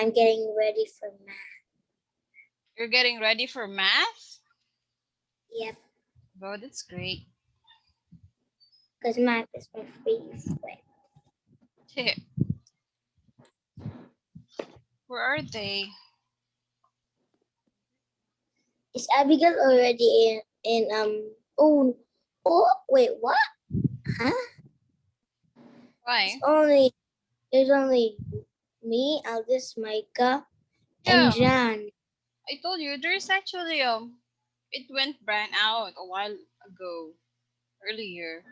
I'm getting ready for math. You're getting ready for math? Yep, Oh, that's great. because math is my favorite. Where are they? Is Abigail already in oh wait, what? Huh? Why? There's only me, Aldous, Micah, and Yeah, Jan. I told you there's actually it went brand out a while ago, earlier.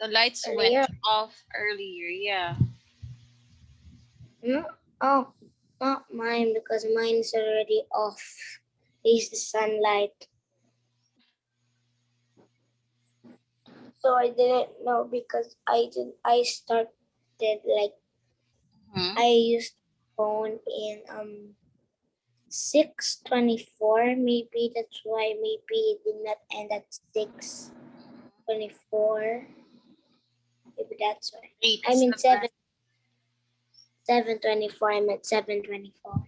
The lights went Earlier. off earlier, yeah. No, oh, not mine because mine is already off. It's the sunlight. So I didn't know because I started like Hmm. I used phone in 6:24. Maybe that's why maybe it did not end at 6:24. Maybe that's why. Eight, I mean seven. 7:24. I'm at 7:24.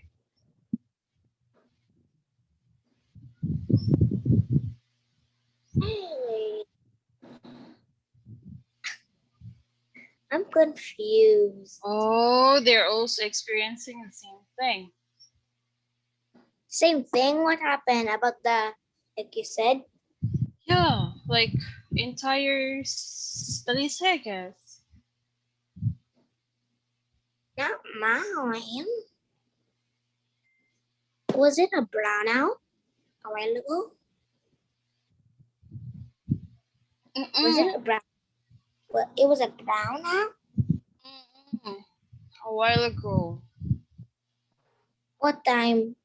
Anyway, I'm confused. Oh, they're also experiencing the same thing. Same thing. What happened about the like you said? Yeah, like entire studies, I guess. Not mine. Was it a brownout a while ago? Was Mm-mm. it a brown? Well, it was a brownout. Mm-mm. A while ago. What time?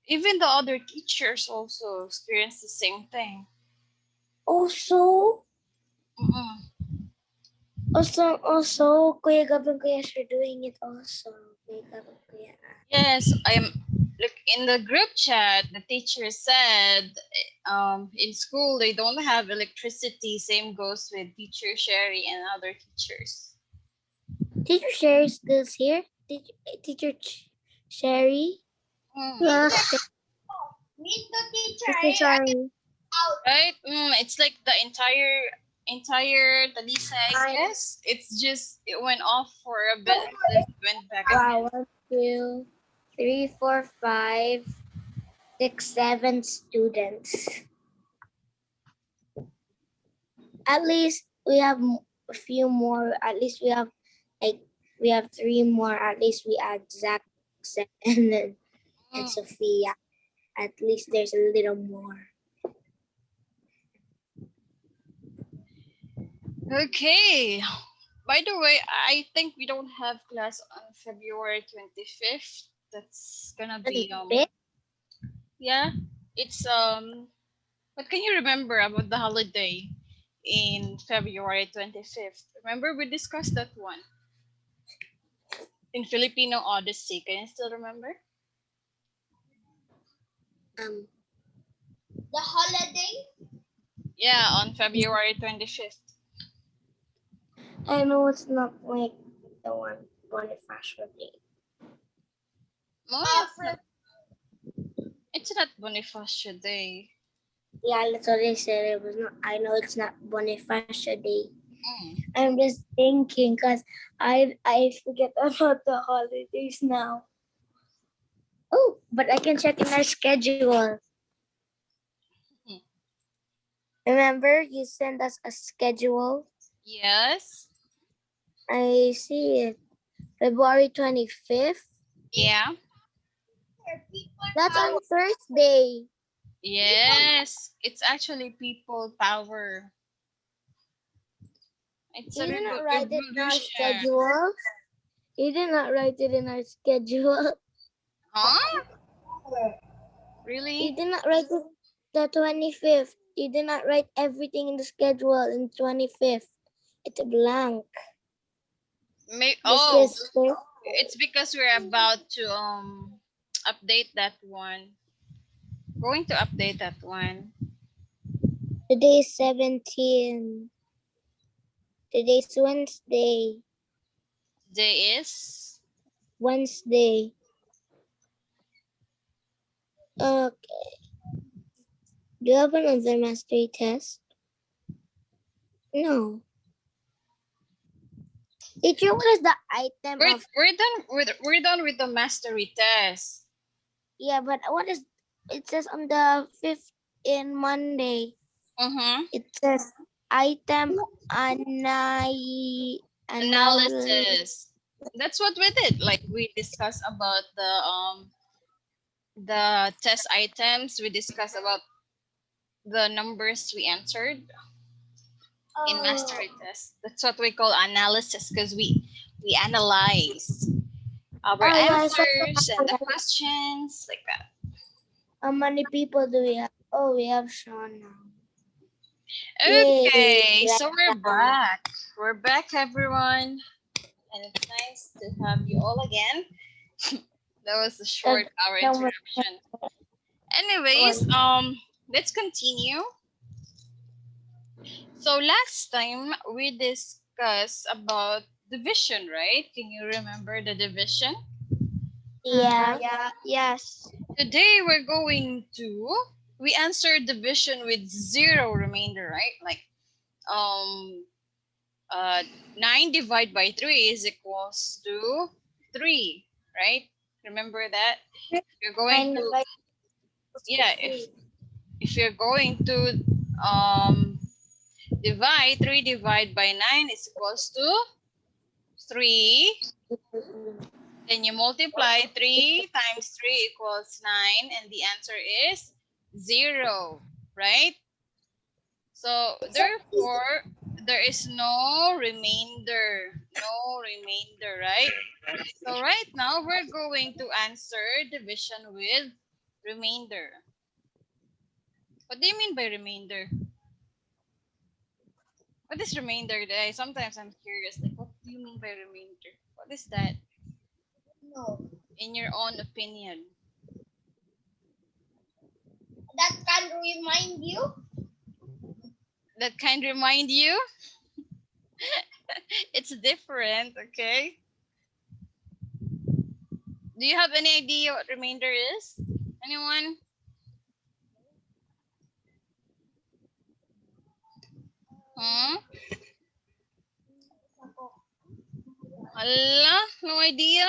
Even the other teachers also experienced the same thing. Also, Mm-mm. Kuya Gab and Kuya Sher doing it also. Kuya Gab and Kuya. Yes, I'm look in the group chat. The teacher said, in school they don't have electricity. Same goes with teacher Sherry and other teachers. Teacher Sherry still here? Teacher Sherry? Mm. Yes. Meet the teacher. Teacher Sherry. Right? It's like the entire Talisa, I guess. It's just it went off for a bit and then it went back again. Wow, 1, 2, 3, 4, 5, 6, 7 students. At least we have a few more. At least like we have 3 more. At least we add Zach, and Sophia. At least there's a little more. Okay. By the way, I think we don't have class on February 25th. That's gonna be yeah. It's what can you remember about the holiday in February 25th? Remember we discussed that one in Filipino Odyssey. Can you still remember? The holiday. Yeah, on February 25th. I know it's not like the one Bonifacio Day. No, it's not Bonifacio Day. Yeah, that's what they said. It was not. I know it's not Bonifacio Day. Mm. I'm just thinking because I forget about the holidays now. Oh, but I can check in our schedule. Mhm. Remember, you sent us a schedule. Yes. I see it. February 25th. Yeah. That's on Thursday. Yes. It's actually people power. It's a You did not write it in our revolution. schedule. You did not write it in our schedule. Huh? You Really? did not write it the 25th. You did not write everything in the schedule in 25th. It's a blank. This Oh, is Thursday. it's because we're about to update that one. Going to update that one. Today is 17. Today's Wednesday. Today is Wednesday. Okay. Do you have another mastery test? No. Teacher, what is the item of? We're done with the mastery test. Yeah, but what is? It says on the 5th in Monday. It says item Analysis. That's what we did. Like we discussed about the test items. We discussed about the numbers we answered in mastery test. That's what we call analysis because we analyze our Yeah, so answers and the questions like that. how many people do we have? Oh, we have Sean now. Okay, Yay, so we're back. We're back, everyone, and it's nice to have you all again. That was a short hour interruption. Anyways, let's continue. So last time we discussed about division, right? Can you remember the division? Yeah. Yes. Today we're going to we answered division with 0 remainder, right? Like 9 divided by 3 is equals to 3, right? Remember that? You're going to if you're going to divide 3 divided by 9 is equals to 3. Then you multiply 3 times 3 equals 9 and the answer is 0, right? So therefore there is no remainder, right? So right now we're going to answer division with remainder. What do you mean by remainder? What is remainder? Sometimes I'm curious, like what do you mean by remainder? What is that? No. In your own opinion? That can remind you? That kind remind you? It's different, okay? Do you have any idea what remainder is? Anyone? Allah, no idea?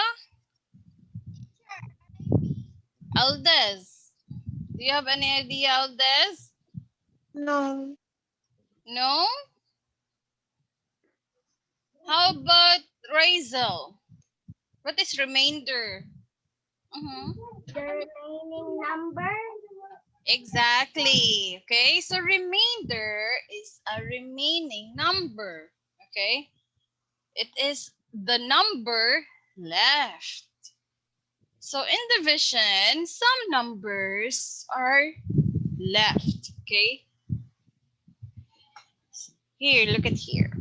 Aldez, do you have any idea, Aldez? No. No? How about Razel? What is remainder? The remaining number? Exactly. Okay, so remainder is a remaining number. Okay, it is the number left. So in division, some numbers are left. Okay, here, look at here.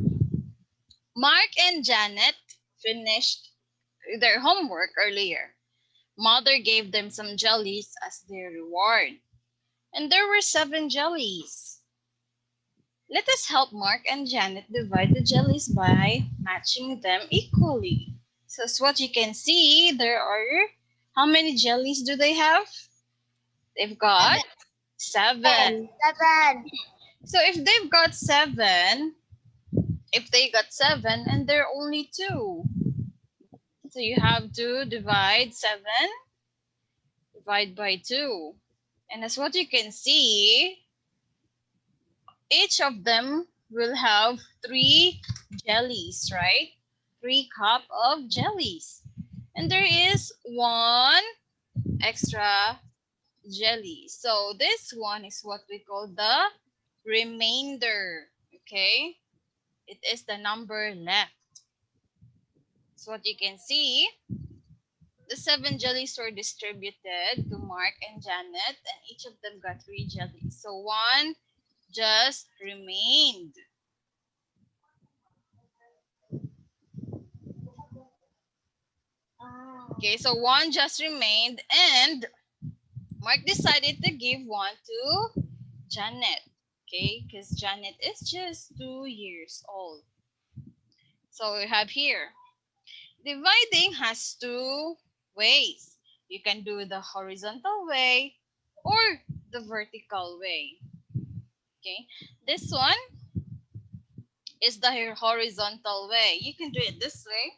Mark and Janet finished their homework earlier. Mother gave them some jellies as their reward. And there were 7 jellies. Let us help Mark and Janet divide the jellies by matching them equally. So as what you can see, there are, how many jellies do they have? They've got 7. 7. So if they've got 7, and there are only 2. So you have to divide 7, divide by 2. And as what you can see, each of them will have 3 jellies, right? 3 cup of jellies. And there is 1 extra jelly. So this one is what we call the remainder, okay? It is the number left. So what you can see, the 7 jellies were distributed to Mark and Janet, and each of them got 3 jellies. So 1 just remained. Okay, so 1 just remained, and Mark decided to give 1 to Janet. Okay, because Janet is just 2 years old. So we have here, Dividing has two ways. You can do the horizontal way or the vertical way. Okay, this one is the horizontal way. You can do it this way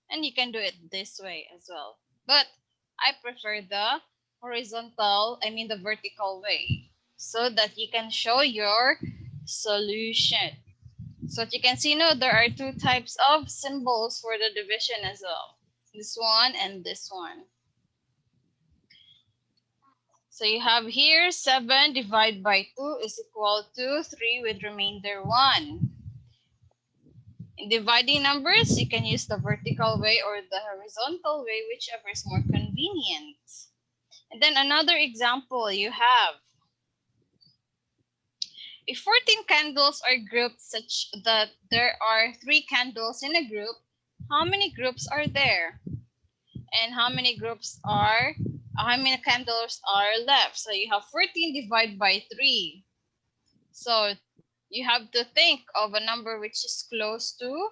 and you can do it this way as well. But I prefer the the vertical way so that you can show your solution. So that you can see, no, there are two types of symbols for the division as well. This one and this one. So you have here 7 divided by 2 is equal to 3 with remainder 1. In dividing numbers, you can use the vertical way or the horizontal way, whichever is more convenient. And then another example you have. If 14 candles are grouped such that there are 3 candles in a group, how many groups are there? And how many candles are left? So you have 14 divided by 3. So you have to think of a number which is close to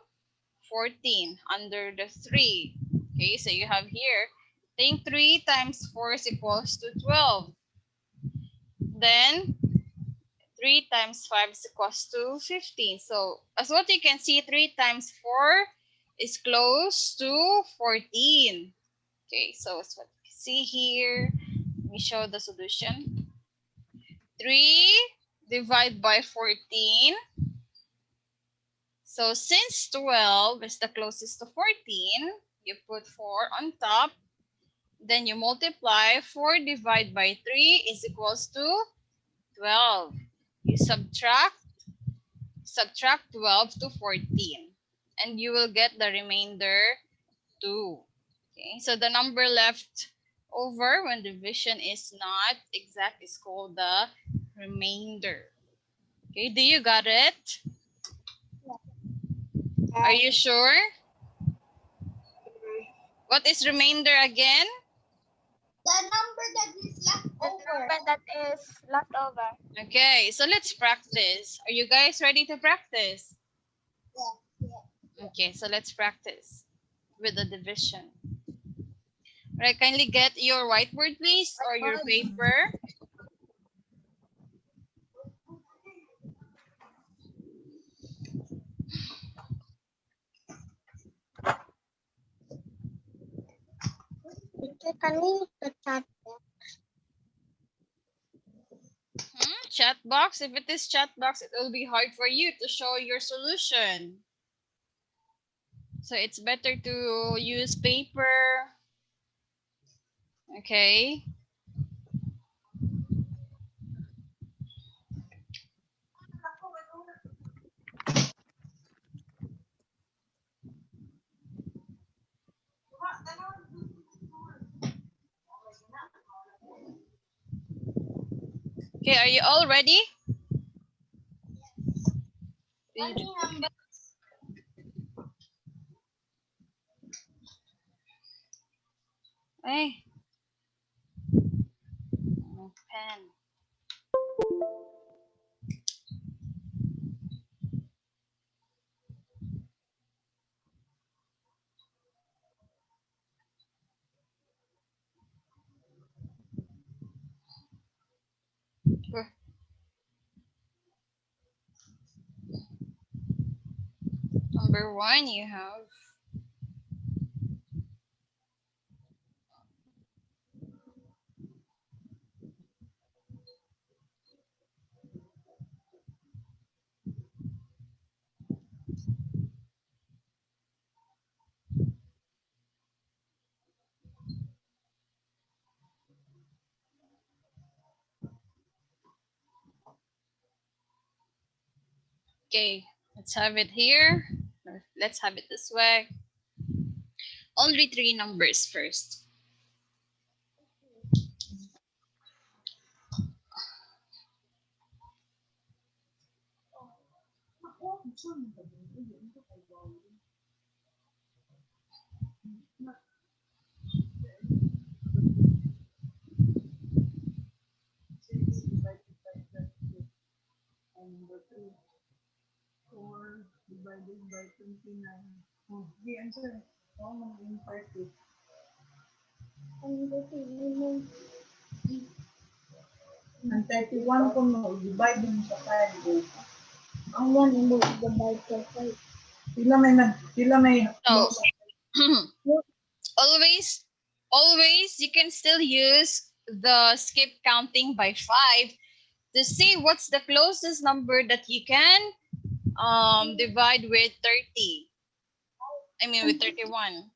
14 under the 3. Okay, so you have here, think 3 times 4 is equals to 12. Then 3 times 5 is equals to 15. So as what you can see, 3 times 4 is close to 14. Okay, so as what you can see here, let me show the solution. 3 divided by 14. So since 12 is the closest to 14, you put 4 on top. Then you multiply 4 divided by 3 is equals to 12. You subtract 12 to 14 and you will get the remainder 2. Okay, so the number left over when division is not exact is called the remainder. Okay, do you got it? Are you sure? What is remainder again? The number that is left The number that is left over. Okay, so let's practice. Are you guys ready to practice? Yeah. Okay, so let's practice with the division. Right, kindly get your whiteboard, please, or your paper. Can we use the chat box? Chat box. If it is chat box, it will be hard for you to show your solution. So it's better to use paper. Okay. Okay, are you all ready? Hey. Pen. Number 1, you have okay. Let's have it here. Let's have it this way. Only 3 numbers first. Number 4 divided by 29. Oh, the answer. Ang 31 ko mo, divide mo sa 5. Ang 1 mo divide sa 5. Sila may So always you can still use the skip counting by 5 to see what's the closest number that you can divide with 30. I mean with 31.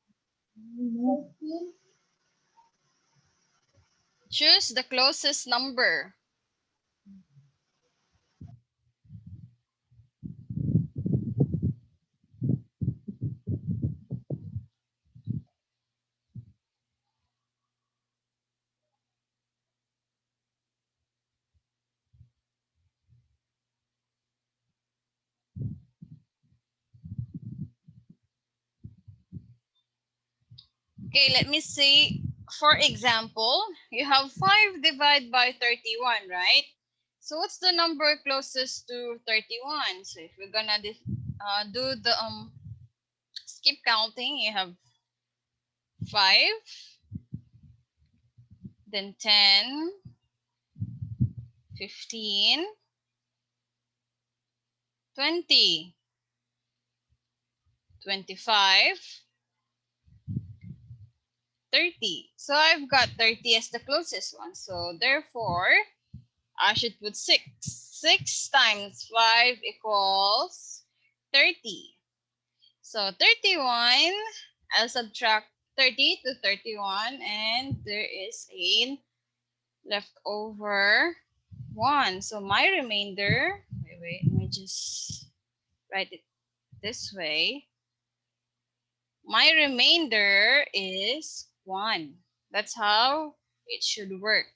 Choose the closest number. Okay, let me see. For example, you have 5 divided by 31, right? So what's the number closest to 31? So if we're gonna do the skip counting, you have 5, then 10, 15, 20, 25, 30. So I've got 30 as the closest one. So therefore, I should put 6. 6 times 5 equals 30. So 31, I'll subtract 30 to 31, and there is a leftover 1. So my remainder, wait, let me just write it this way. My remainder is 1. That's how it should work.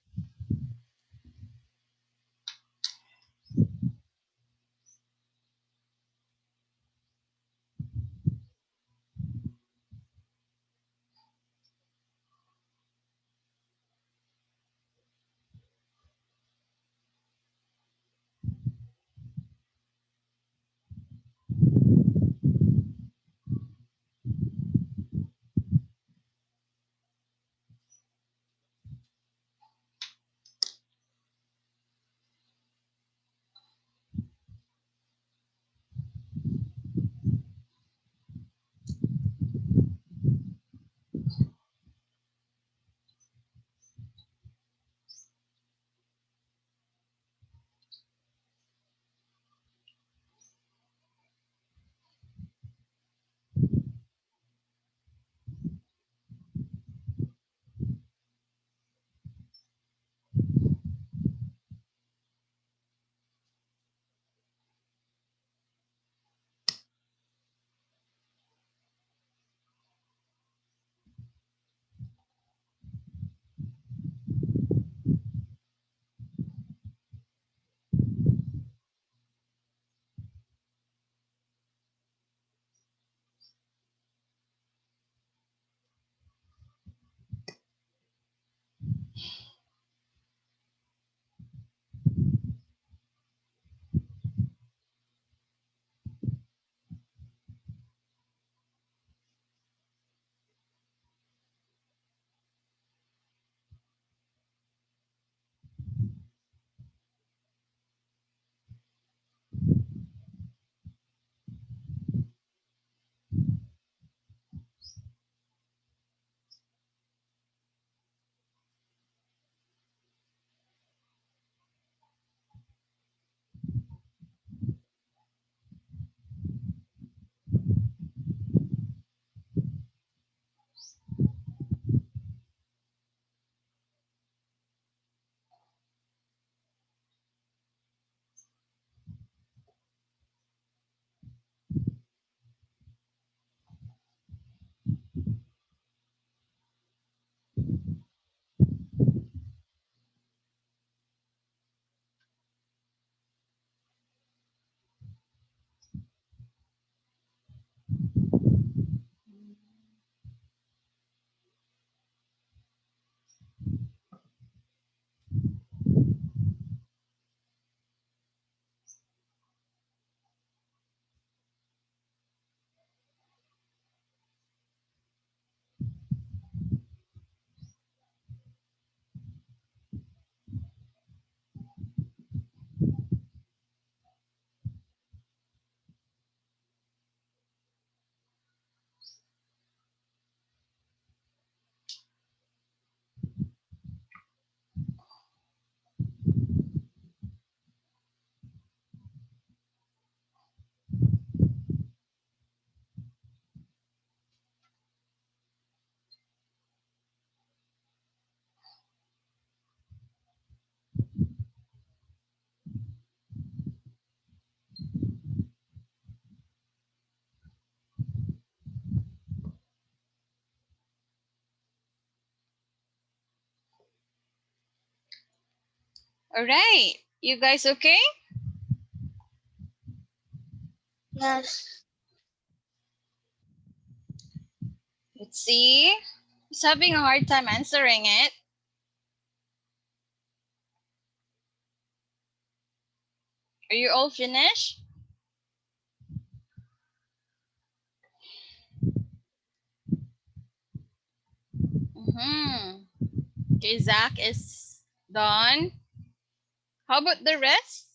All right. You guys okay? Yes. Let's see. Who's having a hard time answering it? Are you all finished? Okay, Zach is done. How about the rest?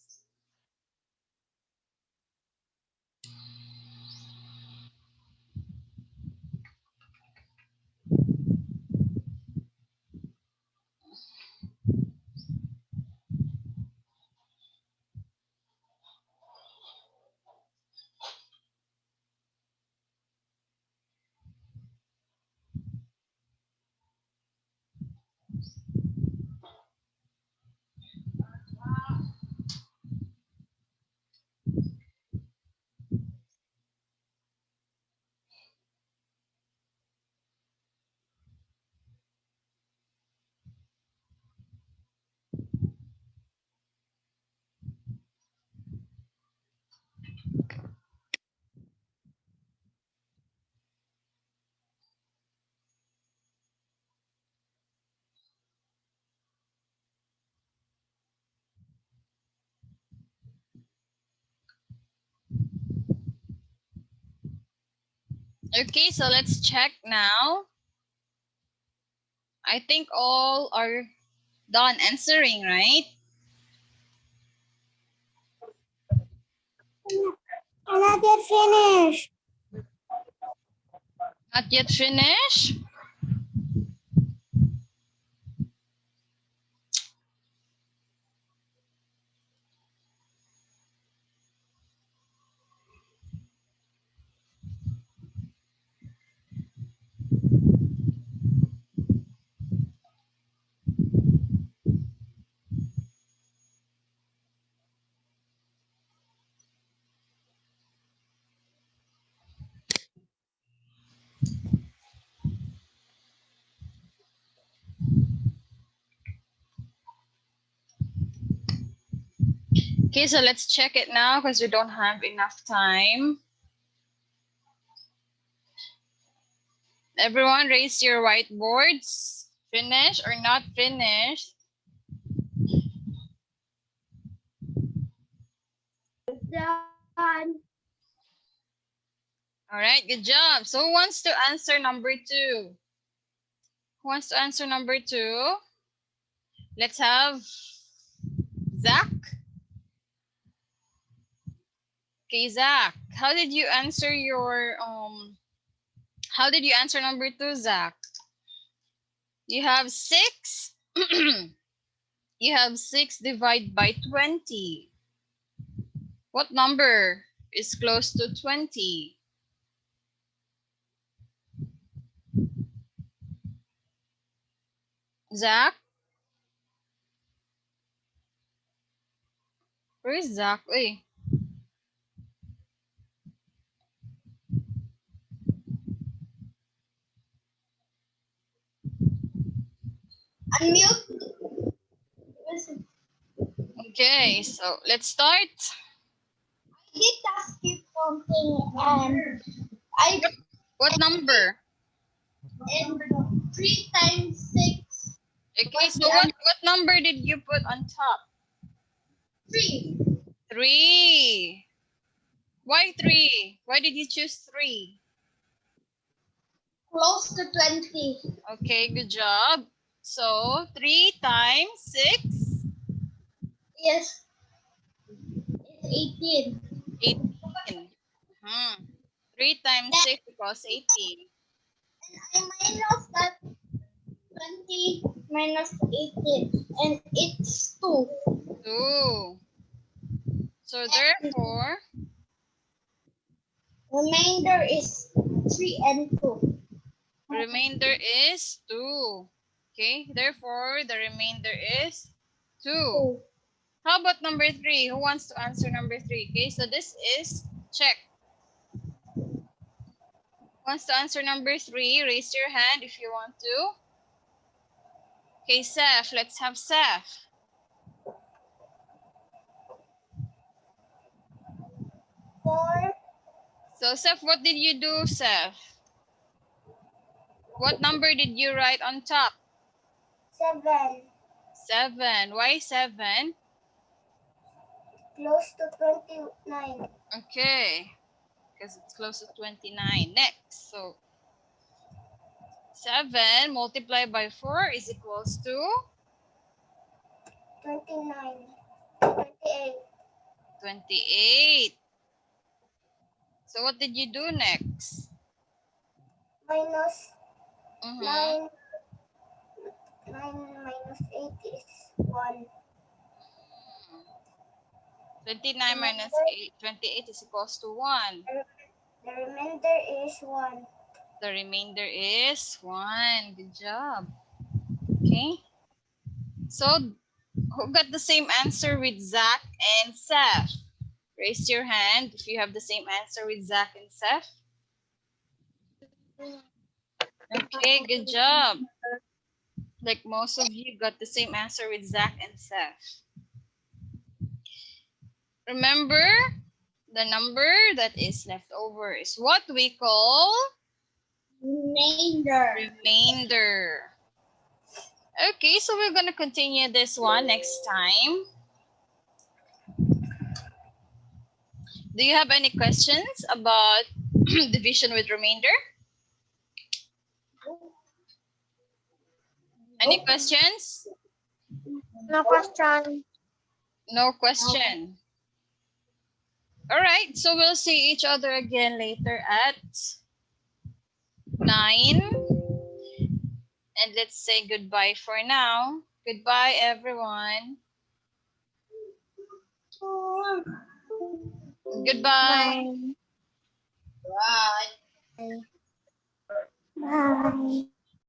Okay, so let's check now. I think all are done answering, right? I'm not yet finished. Not yet finished? Okay, so let's check it now because we don't have enough time. Everyone raise your whiteboards. Finished or not finished? Done. All right, good job. So who wants to answer number 2? Who wants to answer number 2? Let's have Zach. Okay, Zach, how did you answer your how did you answer number 2, Zach? You have 6. You have 6 divided by 20. What number is close to 20? Zach? Where is Zach? Wait. Unmute. Okay, so let's start. I did task keep something and I What number? and 3 times 6. Okay, so what number did you put on top? 3. 3. Why 3? Why did you choose 3? Close to 20. Okay, good job. So 3 times 6? Yes. It's 18. 18. 3 times 6 equals 18. I minus that 20 minus 18 and it's 2. 2. So therefore, Remainder is 3 and 2. remainder is 2. Okay, therefore the remainder is 2. 2. How about number 3? Who wants to answer number 3? Okay, so this is check. Who wants to answer number 3? Raise your hand if you want to. Okay, Seth, let's have Seth. 4. So, Seth, what did you do, Seth? What number did you write on top? 7. 7. Why 7? Close to 29. Okay, because it's close to 29. Next, so 7 multiplied by 4 is equals to 29. 28. 28. So what did you do next? Minus Mhm. 9. 9 minus 8 is 1. 29 minus 8. 28 is equals to 1. The remainder is 1. The remainder is 1. Good job. Okay. So who got the same answer with Zach and Seth? Raise your hand if you have the same answer with Zach and Seth. Okay, good job. Like most of you got the same answer with Zach and Seth. Remember, the number that is left over is what we call remainder. Okay, so we're going to continue this one next time. Do you have any questions about division with remainder? Any questions? No question. No question. All right, so we'll see each other again later at 9. And let's say goodbye for now. Goodbye, everyone. Goodbye. Bye.